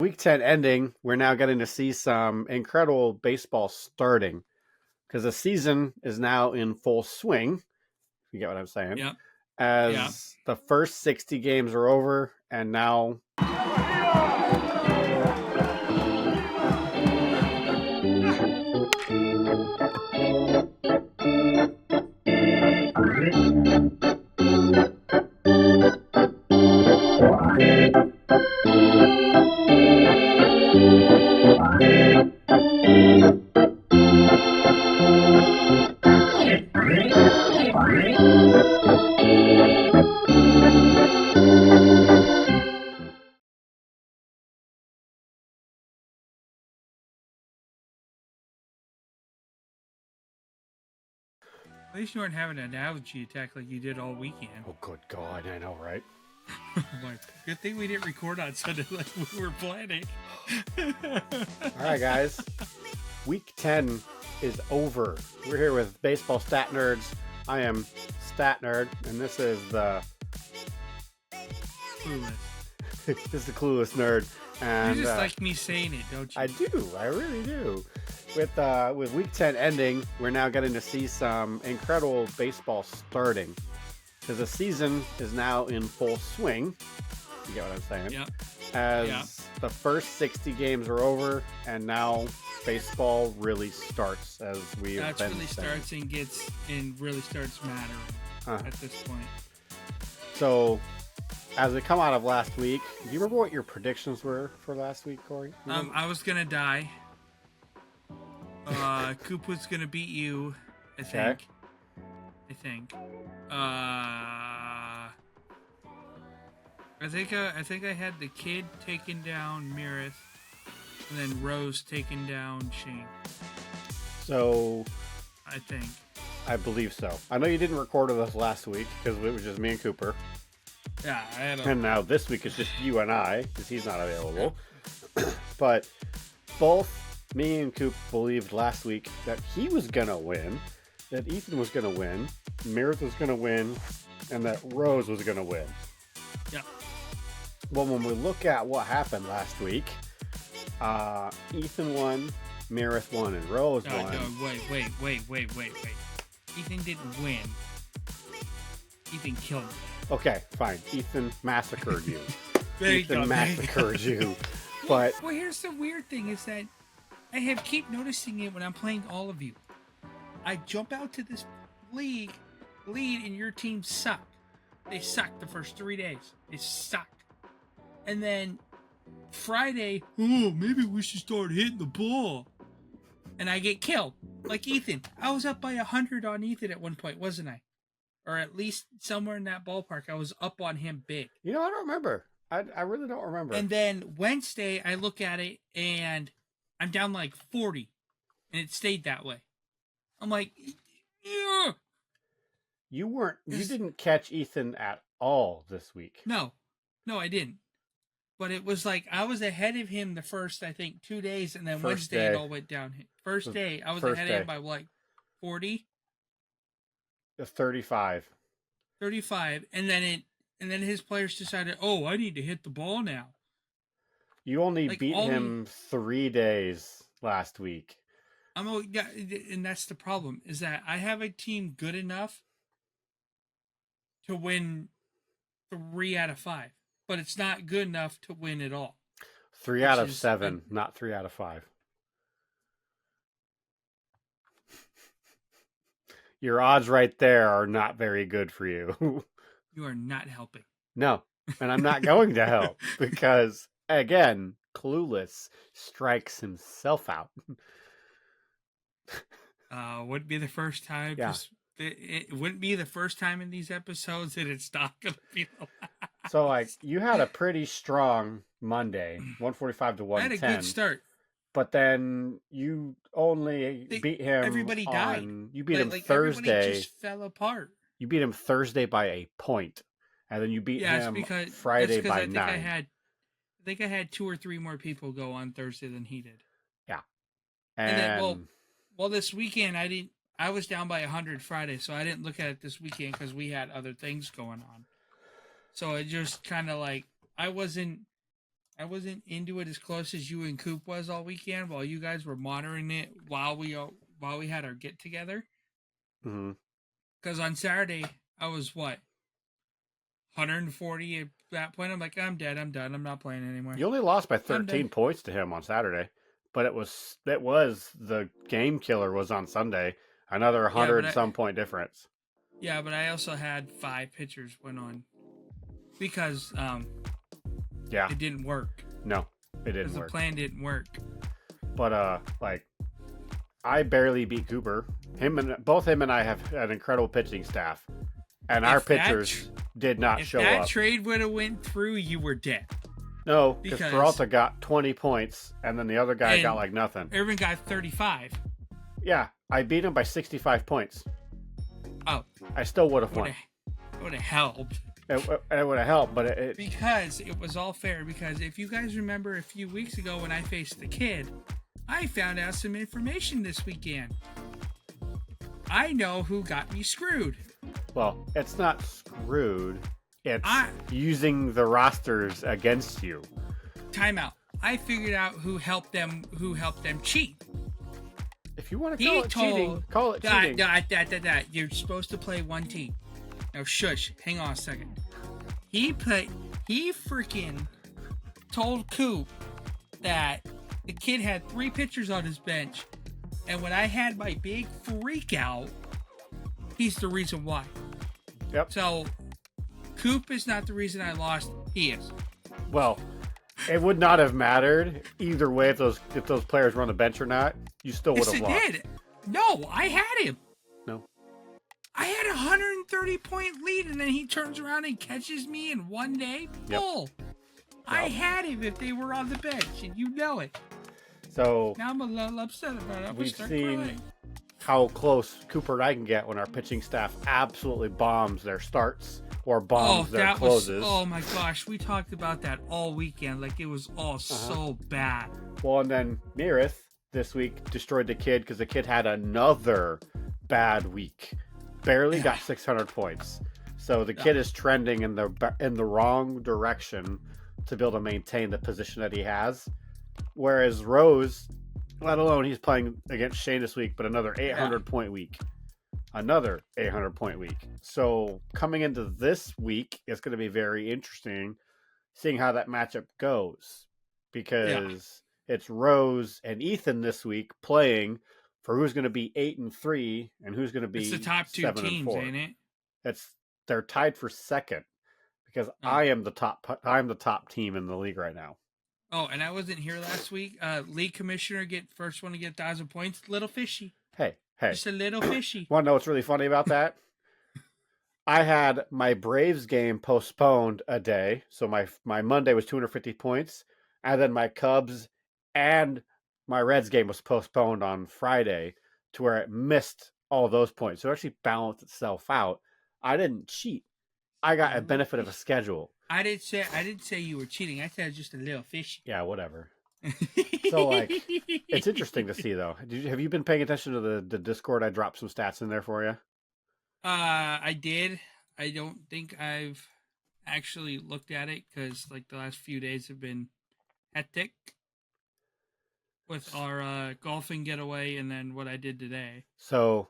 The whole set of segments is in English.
Week 10 ending, we're now getting to see some incredible baseball starting because the season is now in full swing. If you get what I'm saying. Yep. As the first 60 games are over, and now At least you weren't having an allergy attack like you did all weekend. oh, good God, I know, right? Like, good thing we didn't record on Sunday like we were planning. All right, guys. Week 10 is over. We're here with Baseball Stat Nerds. I am Stat Nerd, and this is the Clueless. this is the Clueless Nerd. And You just like me saying it, don't you? I do. I really do. With Week 10 ending, we're now getting to see some incredible baseball starting because the season is now in full swing. You get what I'm saying? Yep. As the first 60 games are over, and now baseball really starts as we have That been really saying. starts and really starts mattering at this point. So, as we come out of last week, do you remember what your predictions were for last week, Corey? I was gonna die. Coop was gonna beat you, I think. I think I had the kid taking down Mirith, and then Rose taking down Shane. So, I think. I believe so. I know you didn't record with us last week because it was just me and Cooper. Yeah, I had And now this week is just you and I because he's not available. But both me and Coop believed last week that he was going to win, that Ethan was going to win, Mirith was going to win, and that Rose was going to win. Yeah. Well, when we look at what happened last week, Ethan won, Mirith won, and Rose won. No, wait. Ethan didn't win. Ethan killed me. Okay, fine. Ethan massacred you. There you Ethan go. massacred you. But well, here's the weird thing is that I keep noticing it when I'm playing all of you. I jump out to this lead, and your team suck. They suck the first 3 days. They suck. And then Friday, maybe we should start hitting the ball. And I get killed. Like Ethan. I was up by 100 on Ethan at one point, wasn't I? Or at least somewhere in that ballpark. I was up on him big. you know, I don't remember. I really don't remember. And then Wednesday, I look at it and I'm down like 40. And it stayed that way. I'm like, yeah. You didn't catch Ethan at all this week. No, I didn't. But it was like I was ahead of him the first, I think, 2 days, and then Wednesday it all went down. First day, I was ahead of him by like 40, 35, 35, and then his players decided, oh, I need to hit the ball now. You only beat him 3 days last week. And that's the problem is that I have a team good enough to win 3 out of 5. But it's not good enough to win at all. 3 out of 7, not 3 out of 5. Your odds right there are not very good for you. You are not helping. No, and I'm not going to help because, again, Clueless strikes himself out. Wouldn't be the first time. Yeah. It wouldn't be the first time in these episodes that it's not going to be the last. So, like, you had a pretty strong Monday, 145 to 110. I had a good start. But then you only beat him. Everybody died. You beat him Thursday. Everybody just fell apart. You beat him Thursday by a point, and then you beat him Friday by 9. I think I had 2 or 3 more people go on Thursday than he did. Yeah, and then, well, this weekend I was down by 100 Friday, so I didn't look at it this weekend because we had other things going on. So it just kind of like I I wasn't into it as close as you and Coop was all weekend while you guys were monitoring it while we had our get together. Hmm. Because on Saturday I was what 140 at that point. I'm like, I'm dead. I'm done. I'm not playing anymore. You only lost by I'm 13 done. points to him on Saturday, but it was the game killer was on Sunday. Another Yeah, 100 some point difference. but I also had 5 pitchers went on because Yeah, it didn't work. no, it Because didn't the work. plan didn't work. But like, I barely beat Cooper. Both him and I have an incredible pitching staff, and our If that pitchers did not If show that up. trade would have went through, you were dead. No, because because- Peralta got 20 points, and then the other guy And- got like nothing. Irvin got 35. Yeah, I beat him by 65 points. Oh, I still would have would won. have helped. It would have helped, but it Because it was all fair. Because if you guys remember a few weeks ago when I faced the kid, I found out some information this weekend. I know who got me screwed. well, it's not screwed. It's I- using the rosters against you. Timeout. I figured out who helped them cheat. If you want to He call it cheating, call it cheating. You're supposed to play one team. Now shush. Hang on a second. He freaking told Coop that the kid had 3 pitchers on his bench, and when I had my big freak out, he's the reason why. Yep. So Coop is not the reason I lost. He is. Well, it would not have mattered either way if those players were on the bench or not. You still would Yes, have it lost. did. No, I had him. No. I had a 130-point lead, and then he turns around and catches me in one day. Yep. Bull. I Yep. had him if they were on the bench, and you know it. So Now I'm a little upset about it. I'm gonna We've start seen- crying. how close Cooper and I can get when our pitching staff absolutely bombs their starts or bombs their closes. Oh my gosh, we talked about that all weekend. Like it was all so bad. Well, and then Mirith this week destroyed the kid because the kid had another bad week. Barely got 600 points. So the kid is trending in the wrong direction to be able to maintain the position that he has. Whereas Rose, let alone he's playing against Shane this week, but another 800 point week. Another 800 point week. So coming into this week, it's going to be very interesting seeing how that matchup goes. Because it's Rose and Ethan this week playing for who's going to be 8-3 and who's going to be It's the top 2 teams, 7-4. ain't it? They're tied for second because I am the top team in the league right now. Oh, and I wasn't here last week. League commissioner first one to get 1,000 points. Little fishy. Hey, Just a little fishy. want to know what's really funny about that? I had my Braves game postponed a day, so my Monday was 250 points, and then my Cubs and my Reds game was postponed on Friday to where it missed all those points. So it actually balanced itself out. I didn't cheat. I got a benefit of a schedule. I didn't say you were cheating. I said just a little fishy. Yeah, whatever. So, like, it's interesting to see though. Have you been paying attention to the Discord? I dropped some stats in there for you. I did. I don't think I've actually looked at it because like the last few days have been hectic with our golfing getaway and then what I did today. So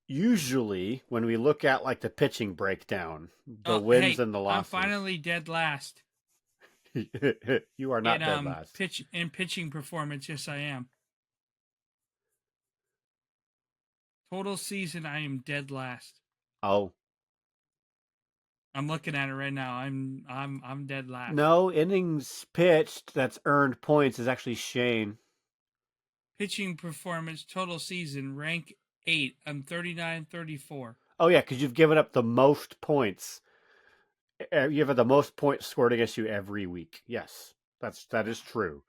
usually when we look at like the pitching breakdown, the wins and the losses. I'm finally dead last. You are not dead last. Pitching performance, yes I am. Total season, I am dead last. Oh. I'm looking at it right now. I'm dead last. No, innings pitched that's earned points is actually Shane. Pitching performance, total season, rank 8. I'm 39-34. Oh yeah, because you've given up the most points. You have the most points scored against you every week. Yes, that is true.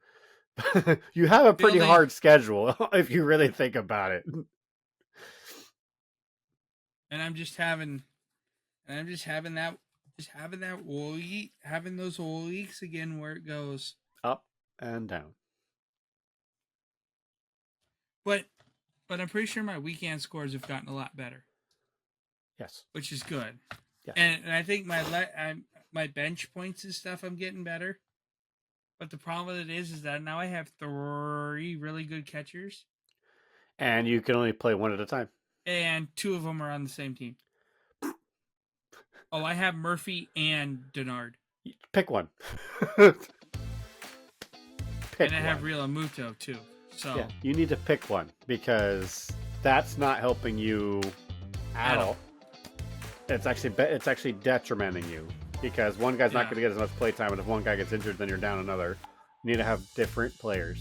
You have a pretty hard schedule if you really think about it. And I'm just having those weeks again where it goes up and down. But I'm pretty sure my weekend scores have gotten a lot better. Yes, which is good. Yes. And I think my bench points and stuff I'm getting better. But the problem with it is that now I have 3 really good catchers, And you can only play one at a time. and 2 of them are on the same team. Oh, I have Murphy and Denard. Pick one. And I have Real Muto too. So yeah, you need to pick one because that's not helping you at all. It's actually detrimenting you because one guy's not going to get as much play time, and if one guy gets injured, then you're down another. You need to have different players.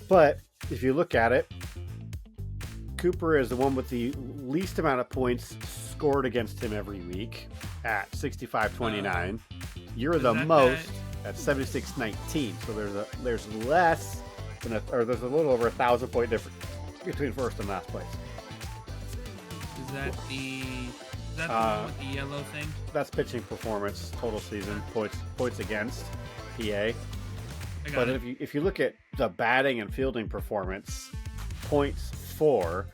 But if you look at it, Cooper is the one with the least amount of points scored against him every week at 65-29. You're the most at 76-19. So there's less than there's a little over 1,000 point difference between first and last place. Is that the one with the yellow thing? That's pitching performance total season points against PA. But if you look at the batting and fielding performance points for,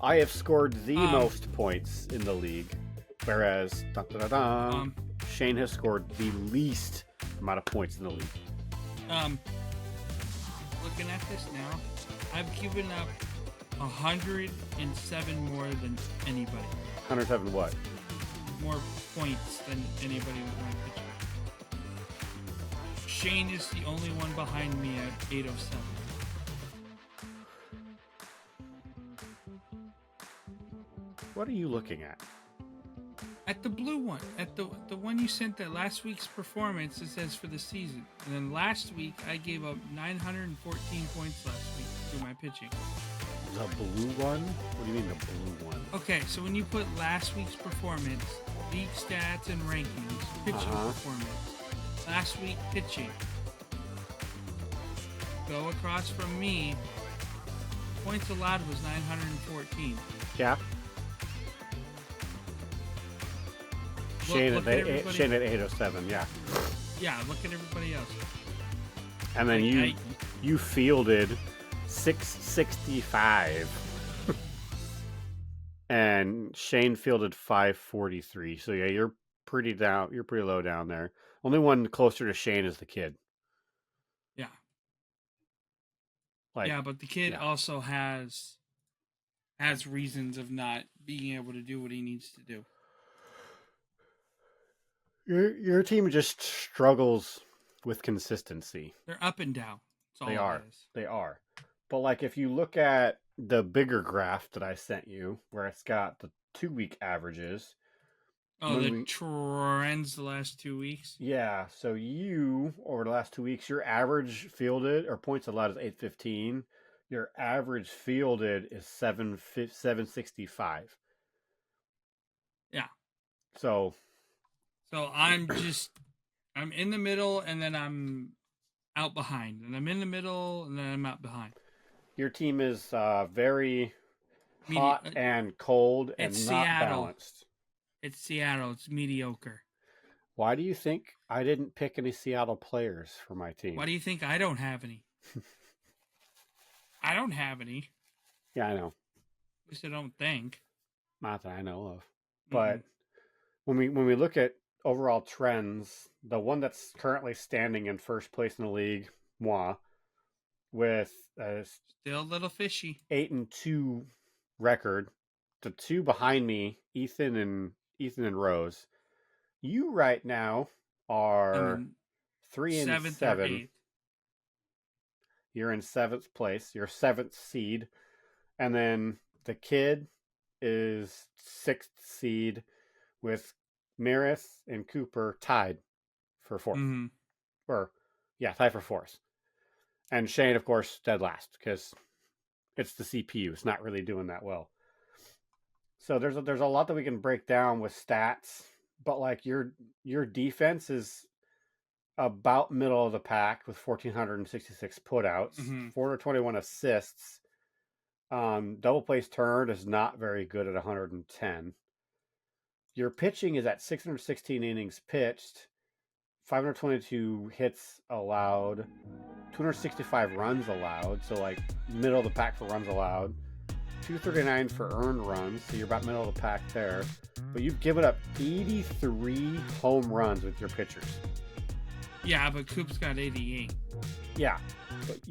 I have scored the most points in the league, whereas Shane has scored the least amount of points in the league. Looking at this now, I've given up 107 more than anybody. 107 what? More points than anybody with my pitcher. Shane is the only one behind me at 807. What are you looking at? At the blue one, at the one you sent that last week's performance, it says for the season. And then last week, I gave up 914 points last week through my pitching. The blue one? What do you mean the blue one? Okay, so when you put last week's performance, league stats and rankings, pitching performance, last week pitching, go across from me, points allowed was 914. Yeah. Shane at 807, yeah. Yeah, look at everybody else. And then you fielded 665. And Shane fielded 543. So yeah, you're pretty low down there. Only one closer to Shane is the kid. Yeah. But the kid also has reasons of not being able to do what he needs to do. Your team just struggles with consistency. They're up and down. They are. But like if you look at the bigger graph that I sent you, where it's got the 2-week averages. Oh, the trends the last 2 weeks? Yeah. So you, over the last 2 weeks, your average fielded or points allowed is 815. Your average fielded is 765. Yeah. So I'm in the middle, and then I'm out behind, and I'm in the middle, and then I'm out behind. Your team is very hot and cold and not balanced. It's Seattle. It's mediocre. Why do you think I didn't pick any Seattle players for my team? Why do you think I don't have any? I don't have any. Yeah, I know. At least I don't think. Not that I know of. But when we look at overall trends, the one that's currently standing in first place in the league, moi, with still a little fishy 8-2 record. The two behind me, Ethan and Rose. You right now are 3-7. You're in 7th place. You're 7th seed, and then the kid is 6th seed with Marith and Cooper tied for 4th. Tied for 4th. And Shane, of course, dead last because it's the CPU. It's not really doing that well. So there's a lot that we can break down with stats, but like your defense is about middle of the pack with 1,466 putouts, 421 assists. Double plays turned is not very good at 110. Your pitching is at 616 innings pitched, 522 hits allowed, 265 runs allowed, so like middle of the pack for runs allowed, 239 for earned runs, so you're about middle of the pack there. But you've given up 83 home runs with your pitchers. Yeah, but Coop's got 88. Yeah,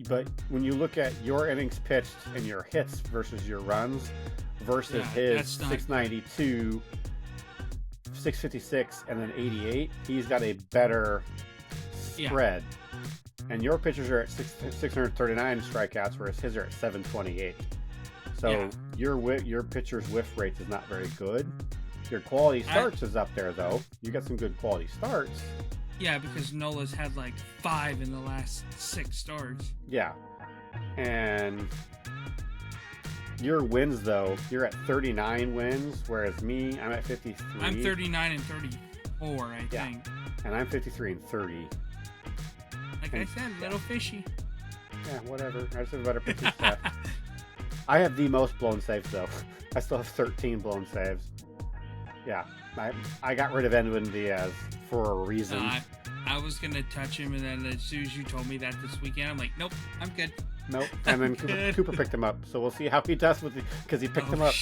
but when you look at your innings pitched and your hits versus your runs versus Yeah, his that's not- 692, 656, and then 88, he's got a better spread. And your pitchers are at 639 strikeouts, whereas his are at 728. So your pitcher's whiff rate is not very good. Your quality starts is up there, though. You got some good quality starts. Yeah, because Nola's had like 5 in the last 6 starts. Yeah. And your wins, though, you're at 39 wins, whereas me, I'm at 53. I'm 39 and 34, I think. And I'm 53 and 30. Like I said, little fishy. Yeah, whatever. I just have a better pitching staff. I have the most blown saves, though. I still have 13 blown saves. Yeah. I got rid of Edwin Diaz for a reason. I was going to touch him, and then as soon as you told me that this weekend, I'm like, nope, I'm good. Nope. And then Cooper picked him up. So we'll see how he does with it, because he picked him up.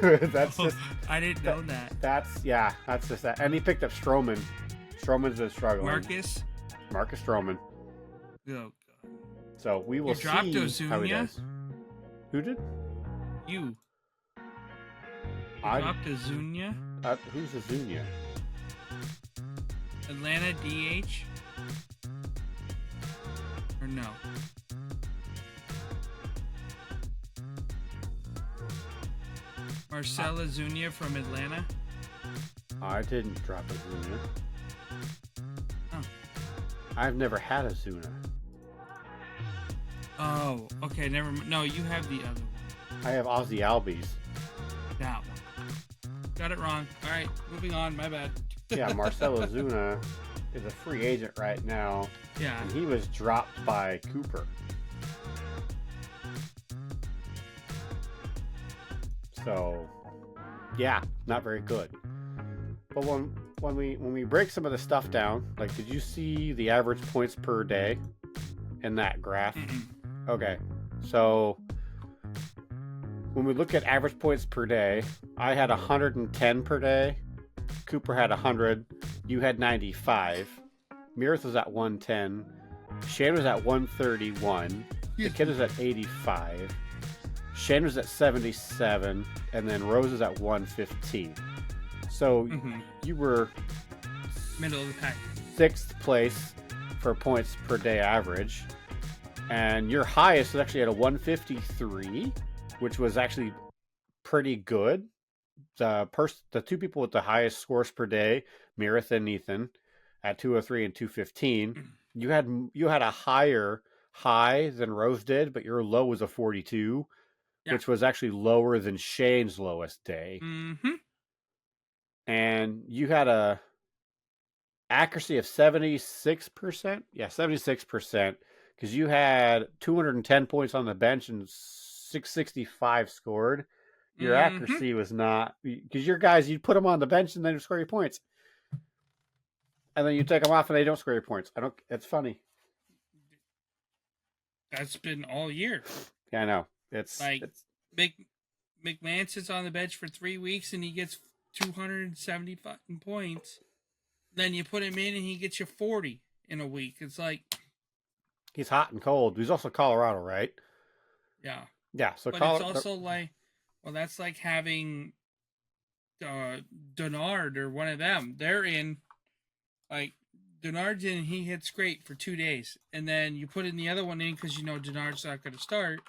That's just... I didn't know that. That's just that. And he picked up Stroman. Stroman's been struggling. Marcus Stroman. Oh, God. So we will see how he does. Who did? You. Dropped Azunia. Who's Azunia? Atlanta DH? Or no? Marcell Azunia from Atlanta? I didn't drop Azunia. Oh. I've never had Azuna. Oh, okay, never mind. No, you have the other one. I have Ozzy Albies. That one. Got it wrong. All right, moving on. My bad. Yeah, Marcell Ozuna is a free agent right now. Yeah. And he was dropped by Cooper. So, yeah, not very good. But when we break some of the stuff down, like, did you see the average points per day in that graph? Mm-mm. Okay, so when we look at average points per day, I had 110 per day. Cooper had 100. You had 95. Meredith was at 110. Shane was at 131. The kid was at 85. Shane was at 77. And then Rose is at 115. So you were middle of the pack. 6th place for points per day average. And your highest was actually at a 153, which was actually pretty good. The two people with the highest scores per day, Meredith and Ethan, at 203 and 215. You had a higher high than Rose did, but your low was a 42, which was actually lower than Shane's lowest day. Mm-hmm. And you had a accuracy of 76%. Yeah, 76%, because you had 210 points on the bench and 665 scored. Your accuracy was not, because your guys, you put them on the bench and then you score your points, and then you take them off and they don't score your points. It's funny. That's been all year. Yeah, I know. It's McMahon sits on the bench for 3 weeks and he gets 275 points. Then you put him in and he gets you 40 in a week. It's like, he's hot and cold. He's also Colorado, right? Yeah. Yeah. So, but it's also like, well, that's like having Denard or one of them. They're in, like, Denard's in, he hits great for 2 days. And then you put in the other one in because you know Denard's not going to start.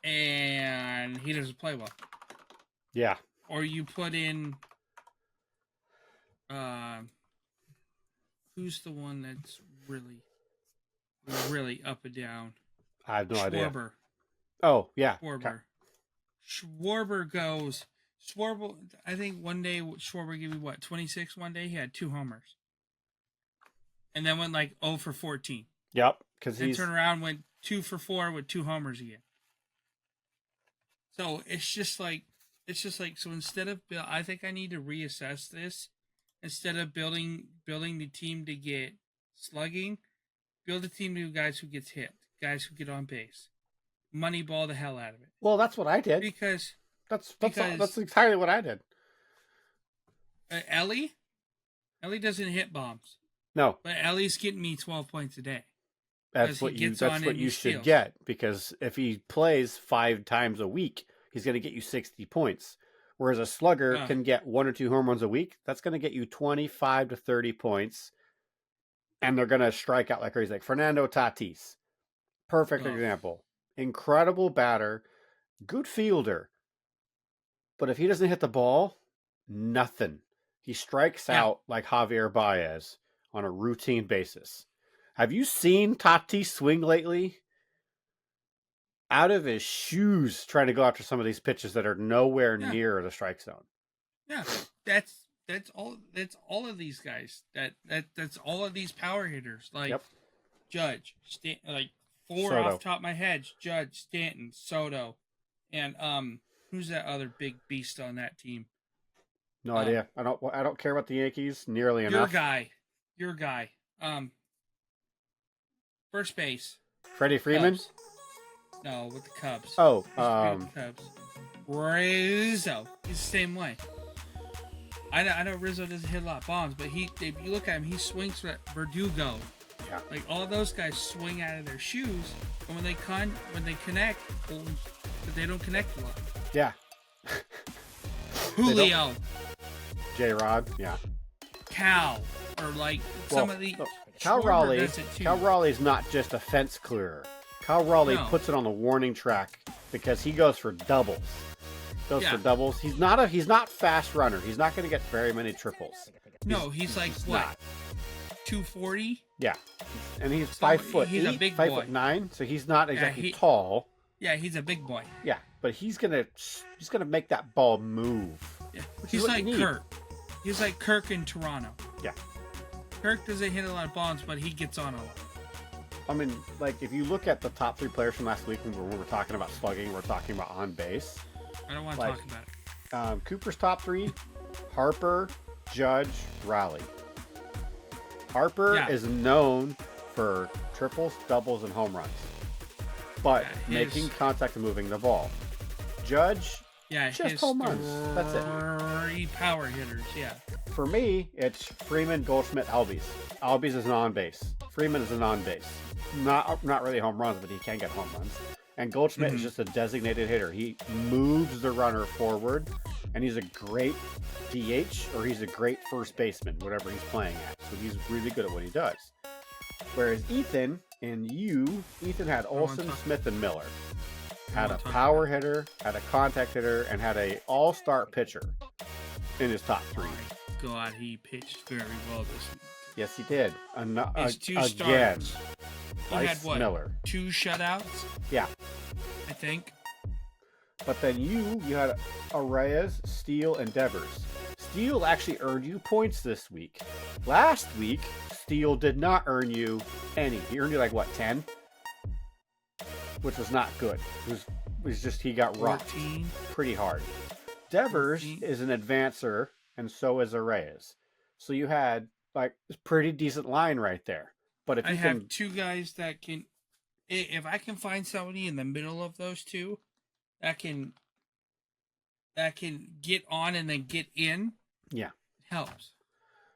And he doesn't play well. Yeah. Or you put in, who's the one that's really, really up and down? I have no idea. Schwarber. Oh, yeah. Schwarber goes. Schwarber, I think one day Schwarber gave me 26 one day? He had 2 homers. And then went like 0 for 14. Yep. Because then turned around, went 2 for 4 with 2 homers again. So it's just like, so instead of, I think I need to reassess this. Instead of building the team to get slugging, build a team of guys who gets hit, guys who get on base. Moneyball the hell out of it. Well, that's what I did. Because that's entirely what I did. Ellie doesn't hit bombs. No, but at least getting me 12 points a day. that's Because he what you gets that's on what and you he should steals. get, because if he plays 5 times a week, he's going to get you 60 points. Whereas a slugger can get 1 or 2 home runs a week, that's going to get you 25 to 30 points, and they're going to strike out like crazy. Like Fernando Tatis, perfect example. Incredible batter, good fielder, but if he doesn't hit the ball, nothing. He strikes out like Javier Baez on a routine basis. Have you seen Tatis swing lately? Out of his shoes trying to go after some of these pitches that are nowhere near the strike zone. Yeah, that's all of these guys. That's all of these power hitters like Judge, like 4 Soto. off the top of my head: Judge, Stanton, Soto, and who's that other big beast on that team? No idea. I don't care about the Yankees nearly enough. Your guy. First base. Freddie Freeman? Cubs. No, with the Cubs. Oh, with the Cubs. Rizzo. He's the same way. I know Rizzo doesn't hit a lot of bombs, but if you look at him, he swings for that Verdugo. Yeah. Like all of those guys swing out of their shoes, and when they connect, but they don't connect a lot. Yeah. Julio. J-Rod, yeah. Cal, or like some of the Cal Raleigh's not just a fence clearer. Cal Raleigh puts it on the warning track because he goes for doubles. He's not fast runner. He's not going to get very many triples. No, he's like what? 240? Yeah. And he's 5 foot. He's a big 5'9", so he's not exactly tall. Yeah, he's a big boy. Yeah, but he's gonna make that ball move. Yeah. He's like Kirk. He's like Kirk in Toronto. Yeah. Kirk doesn't hit a lot of bombs, but he gets on a lot. I mean, like, if you look at the top 3 players from last week when we were talking about slugging, we're talking about on base. I don't want to talk about it. Cooper's top 3, Harper, Judge, Raleigh. Harper is known for triples, doubles, and home runs. But making contact and moving the ball. Judge, just home runs. That's it. 3 power hitters, yeah. For me, it's Freeman, Goldschmidt, Albies. Albies is an on-base. Freeman is an on-base. Not really home runs, but he can get home runs. And Goldschmidt is just a designated hitter. He moves the runner forward, and he's a great DH, or he's a great first baseman, whatever he's playing at. So he's really good at what he does. Whereas Ethan had Olsen, Smith, and Miller. Had a power hitter, had a contact hitter, and had a all-star pitcher in his top 3. God, he pitched very well this week. Yes, he did. His 2 again. starts. He Bryce had what? Miller. 2 shutouts? Yeah. I think. But then you had Arraez, Steele, and Devers. Steele actually earned you points this week. Last week, Steele did not earn you any. He earned you like, what, 10? Which was not good. It was just he got rocked pretty hard. Devers is an advancer, and so is Arraez. So you had like a pretty decent line right there. But if I have 2 guys that can, if I can find somebody in the middle of those 2 that can get on and then get in, yeah, it helps.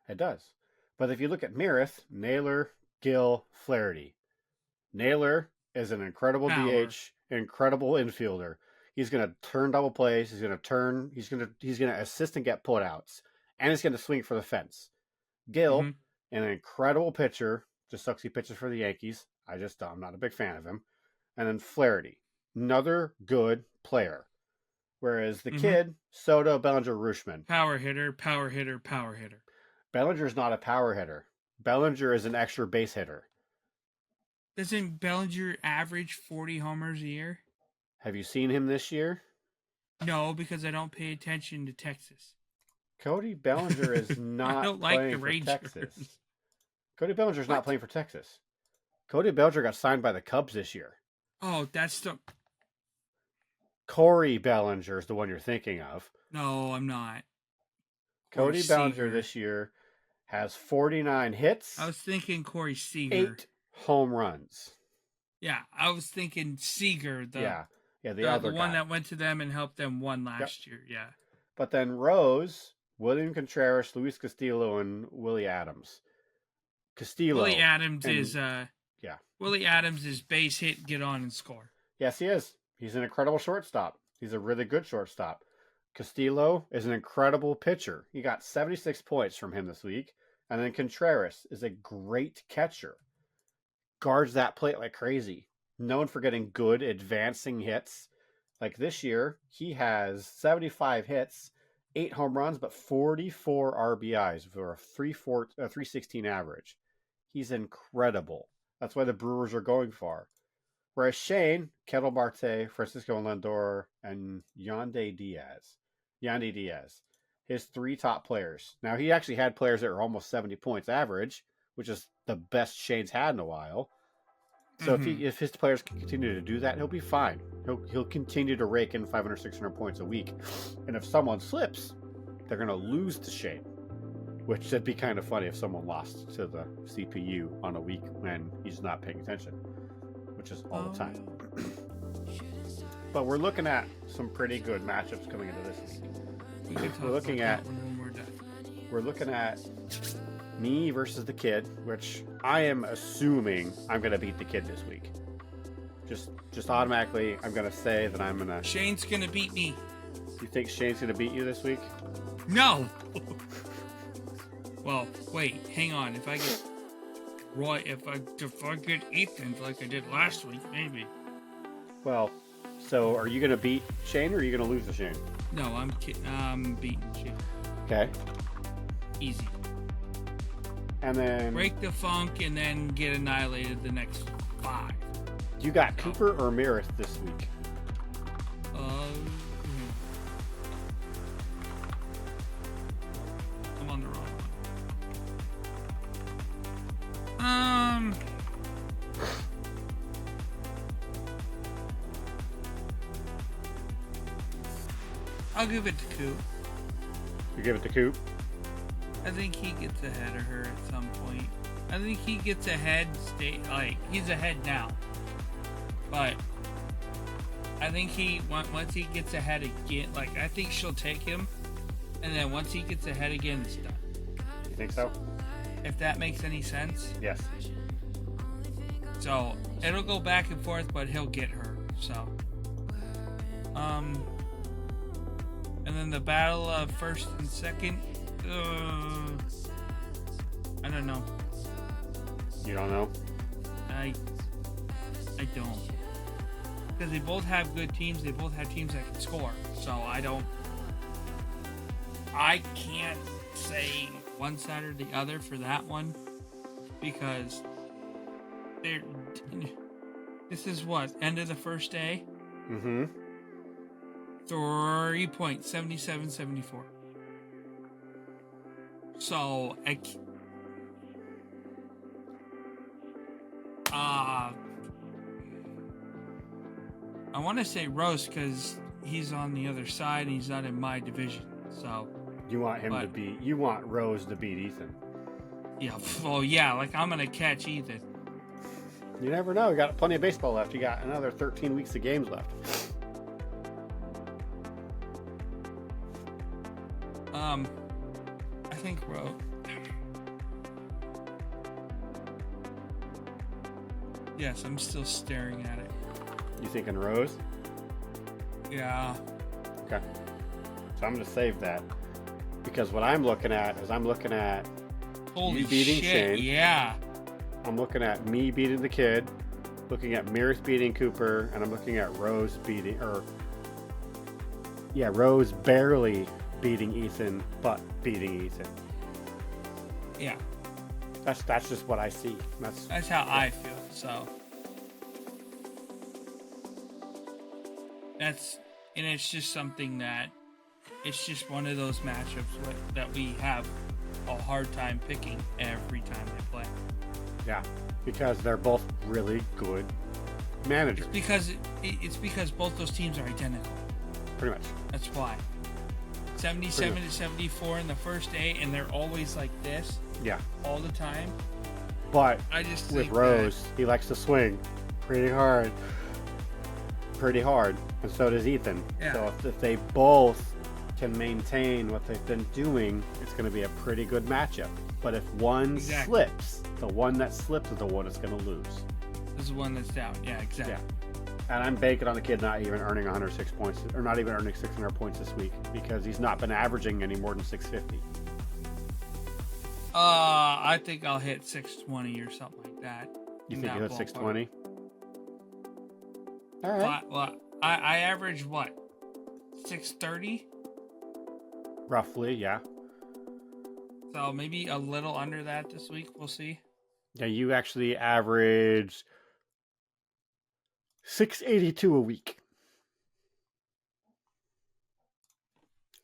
It does. But if you look at Meredith, Naylor, Gill, Flaherty. Naylor is an incredible DH, incredible infielder. He's going to turn double plays. He's going to assist and get putouts, and he's going to swing for the fence. Gill, an incredible pitcher, just sucks he pitches for the Yankees. I'm not a big fan of him. And then Flaherty, another good player. Whereas the kid, Soto, Bellinger, Rutschman. Power hitter, power hitter, power hitter. Bellinger's not a power hitter. Bellinger is an extra base hitter. Doesn't Bellinger average 40 homers a year? Have you seen him this year? No, because I don't pay attention to Texas. Cody Bellinger is not playing for Texas. Cody Bellinger's not playing for Texas. Cody Bellinger got signed by the Cubs this year. Oh, that's the... Corey Bellinger is the one you're thinking of. No, I'm not. Cody Bellinger this year has 49 hits. I was thinking Corey Seager. 8 home runs. Yeah, I was thinking Seager. The other one guy that went to them and helped them won last year. Yeah. But then Rose, William Contreras, Luis Castillo, and Willie Adams. Castillo. Willie Adams and- is yeah. Willie Adams is base hit, get on and score. Yes, he is. He's an incredible shortstop. He's a really good shortstop. Castillo is an incredible pitcher. He got 76 points from him this week. And then Contreras is a great catcher. Guards that plate like crazy. Known for getting good advancing hits. Like this year, he has 75 hits, 8 home runs, but 44 RBIs for a 316 average. He's incredible. That's why the Brewers are going far. Whereas Shane, Ketel Marte, Francisco Lindor, and Yandy Diaz, his 3 top players. Now, he actually had players that were almost 70 points average, which is the best Shane's had in a while. So if his players can continue to do that, he'll be fine. He'll continue to rake in 500, 600 points a week. And if someone slips, they're going to lose to Shane. Which would be kind of funny if someone lost to the CPU on a week when he's not paying attention. Which is all the time. But we're looking at some pretty good matchups coming into this week. We're looking at me versus the kid, which I am assuming I'm going to beat the kid this week. Just automatically, I'm going to say that I'm going to... Shane's going to beat me. You think Shane's going to beat you this week? No! Well, wait, hang on. If I get Roy, if I get Ethan like I did last week, maybe. Well, so are you going to beat Shane or are you going to lose to Shane? No, I'm beating Shane. Okay. Easy. And then... Break the funk and then get annihilated the next 5. You got Cooper or Meredith this week? I'm on the wrong one. I'll give it to Coop. You give it to Coop? I think he gets ahead of her at some point. I think he gets ahead, he's ahead now. But I think once he gets ahead again, I think she'll take him. And then once he gets ahead again, it's done. You think so? If that makes any sense. Yes. So it'll go back and forth, but he'll get her. So, and then the battle of first and second. I don't know. You don't know? I don't. Because they both have good teams. They both have teams that can score. So I can't say one side or the other for that one because this is what, end of the first day? Mm-hmm. 3.7774. So I want to say Rose because he's on the other side and he's not in my division. So you want Rose to beat Ethan. Yeah, well, yeah, I'm gonna catch Ethan. You never know. You got plenty of baseball left. You got another 13 weeks of games left. I think Rose. Yes, I'm still staring at it. You thinking Rose? Yeah. Okay. So I'm going to save that. Because what I'm looking at is Holy you beating shit, Shane. Yeah. I'm looking at me beating the kid, looking at Meredith beating Cooper, and I'm looking at Rose Rose barely beating Ethan, but beating Ethan. Yeah. That's just what I see. That's how I feel. So it's just something that it's just one of those matchups that we have a hard time picking every time they play. Yeah, because they're both really good managers. It's because both those teams are identical. Pretty much. That's why. 77 to 74 in the first day, and they're always like this. Yeah. All the time. But I just with think Rose, he likes to swing pretty hard, and so does Ethan. Yeah. So if they both can maintain what they've been doing, it's going to be a pretty good matchup. But if one slips, The one that slips is the one that's going to lose. This is the one that's down. Yeah, exactly. Yeah. And I'm banking on the kid not even earning 106 points, or not even earning 600 points this week, because he's not been averaging any more than 650. I think I'll hit 620 or something like that. You think you'll hit 620? All right. Well, I average what? 630? Roughly, yeah. So maybe a little under that this week. We'll see. Yeah, you actually average 682 a week.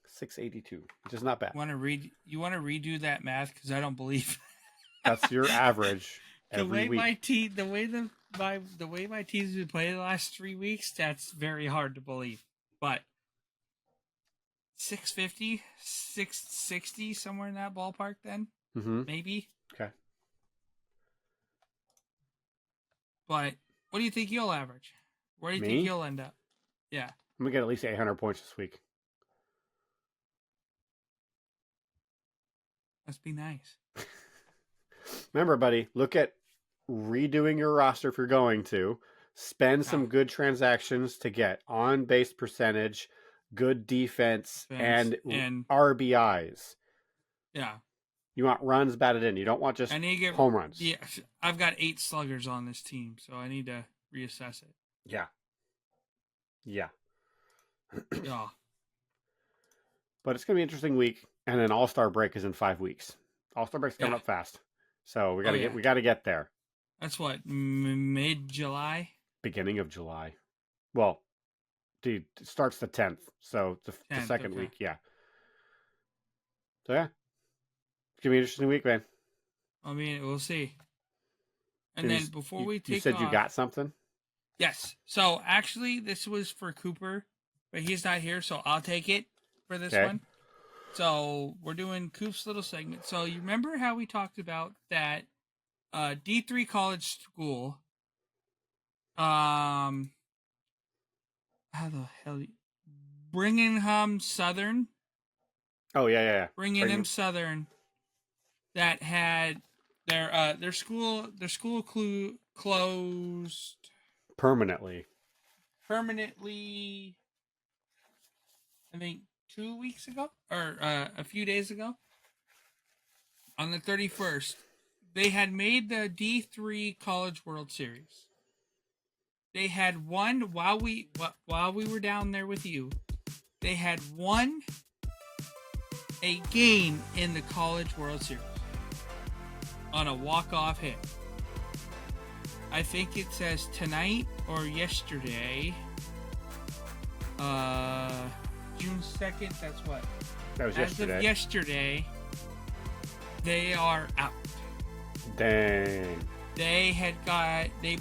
682, which is not bad. You want to redo that math because I don't believe That's your average every week. the way my team's been playing the last 3 weeks, that's very hard to believe. But 650, 660, somewhere in that ballpark then, maybe. Okay. But what do you think you'll average? Where do you think you'll end up? Yeah. I'm going to get at least 800 points this week. Must be nice. Remember, buddy, look at redoing your roster if you're going to. Spend some good transactions to get on-base percentage, good defense, and RBIs. Yeah. You want runs batted in. You don't want just home runs. Yeah, I've got 8 sluggers on this team, so I need to reassess it. Yeah. Yeah. But it's going to be an interesting week, and then All-Star break is in 5 weeks. All-Star break's coming up fast, so we got to get there. That's what, mid-July? Beginning of July. Well, dude, it starts the 10th, so the second week, yeah. So yeah, it's gonna be an interesting week, man. I mean, we'll see. And then before we take off, you said you got something? Yes. So actually, this was for Cooper, but he's not here, so I'll take it for this one. So we're doing Coop's little segment. So you remember how we talked about that D3 college school? How the hell? Birmingham Southern. Oh yeah. Birmingham Southern. That had their school closed permanently. I think 2 weeks ago or a few days ago. On the 31st, they had made the D3 College World Series. They had won while we were down there with you. They had won a game in the College World Series on a walk-off hit. I think it says tonight or yesterday. June 2nd, that's what? That was yesterday. As of yesterday, they are out. Dang. They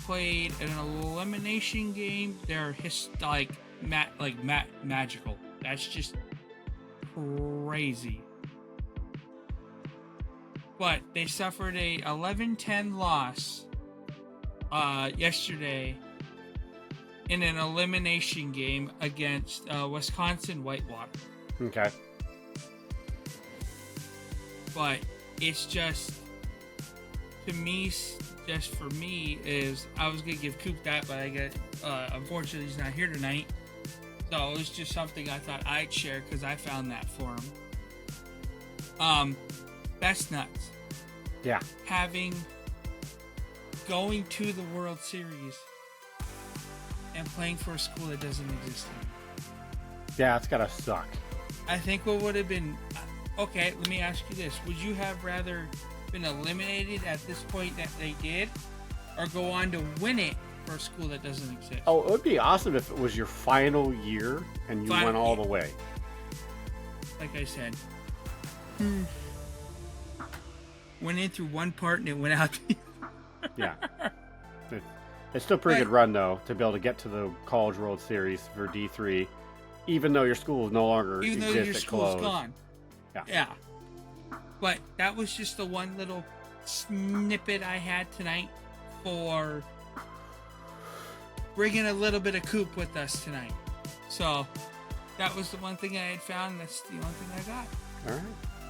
played an elimination game. They're magical. That's just crazy. But they suffered a 11-10 loss yesterday in an elimination game against Wisconsin Whitewater. Okay. But it's just, to me, just for me, is I was going to give Coop that, but I get, unfortunately, he's not here tonight. So it was just something I thought I'd share because I found that for him. That's nuts. Yeah. Going to the World Series and playing for a school that doesn't exist anymore. Yeah, it's gotta suck. I think what would have been, okay, let me ask you this. Would you have rather been eliminated at this point that they did, or go on to win it for a school that doesn't exist? Oh, it would be awesome if it was your final year and you went all the way. Like I said, went in through one part and it went out. Yeah. It's still a pretty good run, though, to be able to get to the College World Series for D3, even though your school no longer exists. Even though your school's gone. Yeah. But that was just the one little snippet I had tonight for bringing a little bit of Coop with us tonight. So that was the one thing I had found. That's the only thing I got. All right.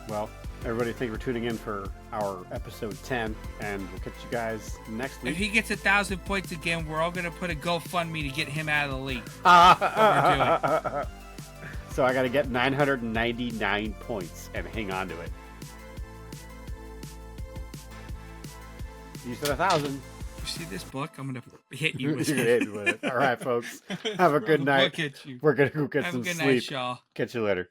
Well, Everybody, thank you for tuning in for our episode 10, and we'll catch you guys next If week. he gets 1,000 points again, we're all gonna put a GoFundMe to get him out of the league. So I got to get 999 points and hang on to it. You said 1,000. You see this book? I'm gonna hit you with You're it. gonna hit with it. All right, folks. Have a good night. Look at you. We're gonna go get Have some a good sleep. night, y'all. Catch you later.